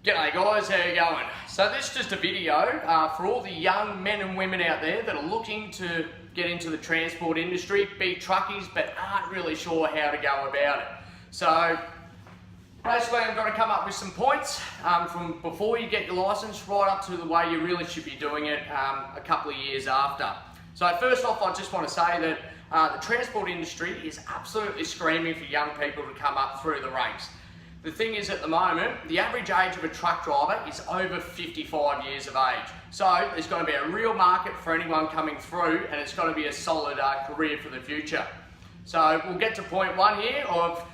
G'day guys, how you going? So this is just a video for all the young men and women out there that are looking to get into the transport industry, be truckies, but aren't really sure how to go about it. So basically I'm going to come up with some points from before you get your license right up to the way you really should be doing it a couple of years after. So first off, I just want to say that the transport industry is absolutely screaming for young people to come up through the ranks. The thing is, at the moment, the average age of a truck driver is over 55 years of age. So there's going to be a real market for anyone coming through, and it's going to be a solid career for the future. So we'll get to point one here of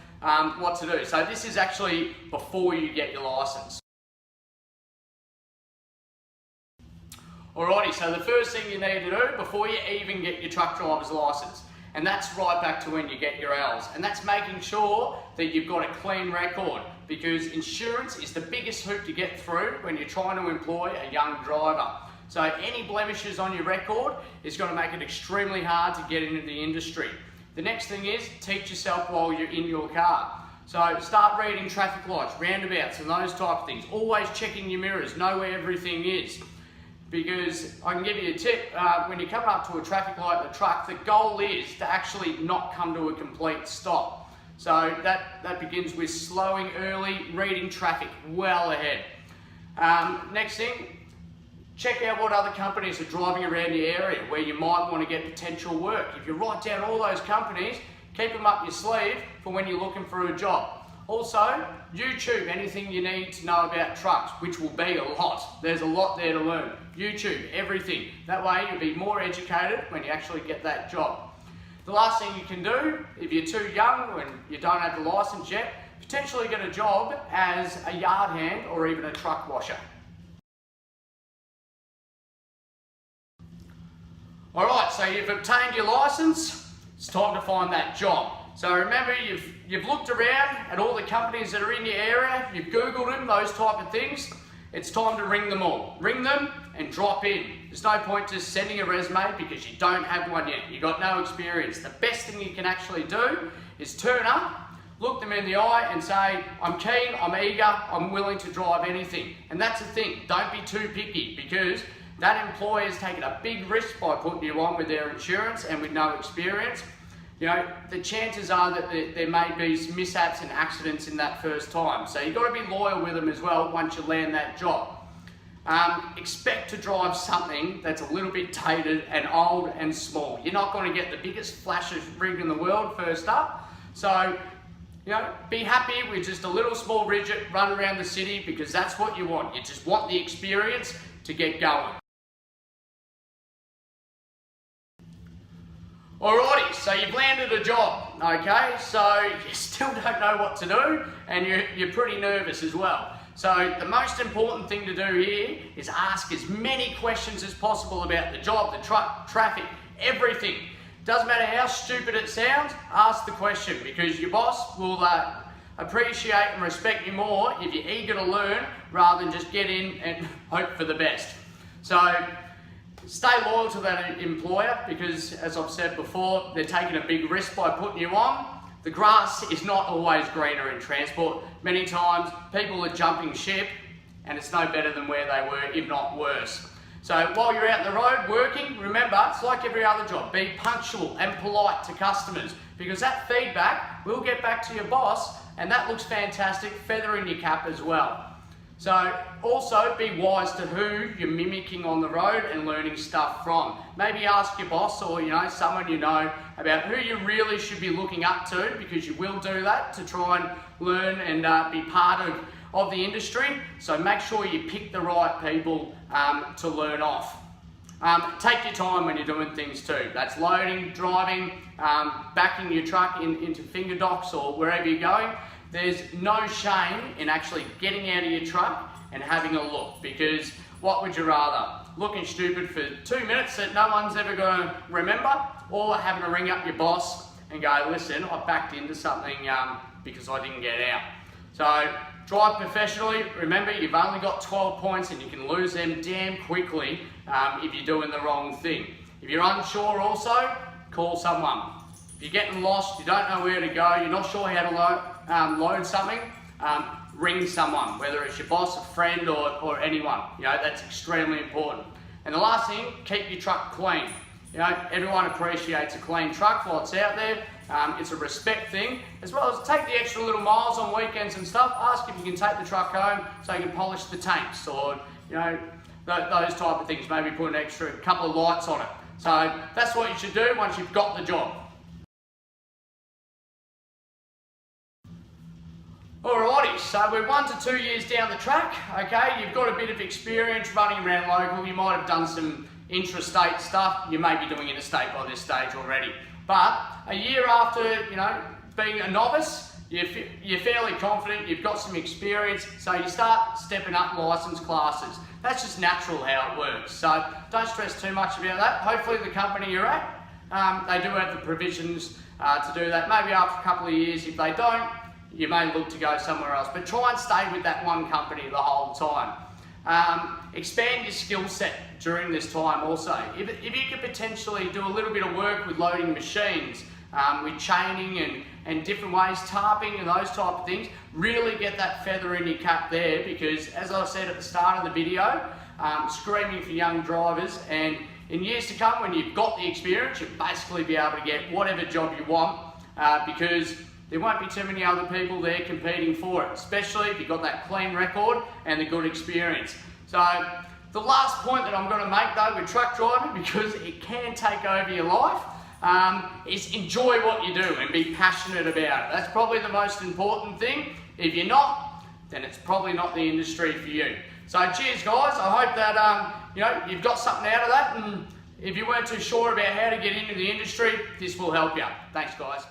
what to do. So this is actually before you get your license. Alrighty, so the first thing you need to do before you even get your truck driver's license, and that's right back to when you get your L's, and that's making sure that you've got a clean record, because insurance is the biggest hoop to get through when you're trying to employ a young driver. So any blemishes on your record is going to make it extremely hard to get into the industry. The next thing is teach yourself while you're in your car. So start reading traffic lights, roundabouts and those type of things. Always checking your mirrors, know where everything is. Because I can give you a tip, when you come up to a traffic light in a truck, the goal is to actually not come to a complete stop. So that begins with slowing early, reading traffic well ahead. Next thing, check out what other companies are driving around your area where you might want to get potential work. If you write down all those companies, keep them up your sleeve for when you're looking for a job. Also, YouTube anything you need to know about trucks, which will be a lot. There's a lot there to learn. YouTube, everything. That way you'll be more educated when you actually get that job. The last thing you can do, if you're too young and you don't have the license yet, potentially get a job as a yard hand or even a truck washer. Alright, so you've obtained your license, it's time to find that job. So remember, you've looked around at all the companies that are in your area, you've Googled them, those type of things. It's time to ring them all. Ring them and drop in. There's no point just sending a resume because you don't have one yet. You've got no experience. The best thing you can actually do is turn up, look them in the eye and say, I'm keen, I'm eager, I'm willing to drive anything. And that's the thing, don't be too picky, because that employer is taking a big risk by putting you on with their insurance and with no experience. You know, the chances are that there may be some mishaps and accidents in that first time. So you've got to be loyal with them as well once you land that job. Expect to drive something that's a little bit dated and old and small. You're not going to get the biggest flashiest rig in the world first up. So, you know, be happy with just a little small Ridget run around the city, because that's what you want. You just want the experience to get going. Alrighty, so you've landed a job, okay? So you still don't know what to do, and you're pretty nervous as well. So the most important thing to do here is ask as many questions as possible about the job, the truck, traffic, everything. Doesn't matter how stupid it sounds, ask the question, because your boss will appreciate and respect you more if you're eager to learn rather than just get in and hope for the best. So stay loyal to that employer, because as I've said before, they're taking a big risk by putting you on. The grass is not always greener in transport. Many times people are jumping ship and it's no better than where they were, if not worse. So while you're out on the road working, remember, it's like every other job. Be punctual and polite to customers, because that feedback will get back to your boss, and that looks fantastic, feather in your cap as well. So also be wise to who you're mimicking on the road and learning stuff from. Maybe ask your boss or someone you know about who you really should be looking up to, because you will do that to try and learn and be part of the industry. So make sure you pick the right people to learn off. Take your time when you're doing things too. That's loading, driving, backing your truck into finger docks or wherever you're going. There's no shame in actually getting out of your truck and having a look, because what would you rather? Looking stupid for 2 minutes that no one's ever going to remember, or having to ring up your boss and go, listen, I backed into something because I didn't get out. So drive professionally. Remember, you've only got 12 points and you can lose them damn quickly if you're doing the wrong thing. If you're unsure also, call someone. If you're getting lost, you don't know where to go, you're not sure how to load something, ring someone, whether it's your boss, a friend, or anyone. You know, that's extremely important. And the last thing, keep your truck clean. You know, everyone appreciates a clean truck while it's out there. It's a respect thing, as well as take the extra little miles on weekends and stuff. Ask if you can take the truck home so you can polish the tanks, or you know, those type of things. Maybe put an extra couple of lights on it. So that's what you should do once you've got the job. Alrighty, so we're 1 to 2 years down the track, okay? You've got a bit of experience running around local. You might have done some intrastate stuff. You may be doing interstate by this stage already. But a year after, you know, being a novice, you're fairly confident, you've got some experience, so you start stepping up licence classes. That's just natural how it works. So don't stress too much about that. Hopefully the company you're at, they do have the provisions to do that. Maybe after a couple of years, if they don't, you may look to go somewhere else, but try and stay with that one company the whole time. Expand your skill set during this time also. If you could potentially do a little bit of work with loading machines, with chaining and different ways, tarping and those type of things, really get that feather in your cap there, because as I said at the start of the video, screaming for young drivers, and in years to come when you've got the experience, you'll basically be able to get whatever job you want, because there won't be too many other people there competing for it, especially if you've got that clean record and the good experience. So the last point that I'm going to make though with truck driving, because it can take over your life, is enjoy what you do and be passionate about it. That's probably the most important thing. If you're not, then it's probably not the industry for you. So cheers guys, I hope that you know, you've got something out of that, and if you weren't too sure about how to get into the industry, this will help you. Thanks guys.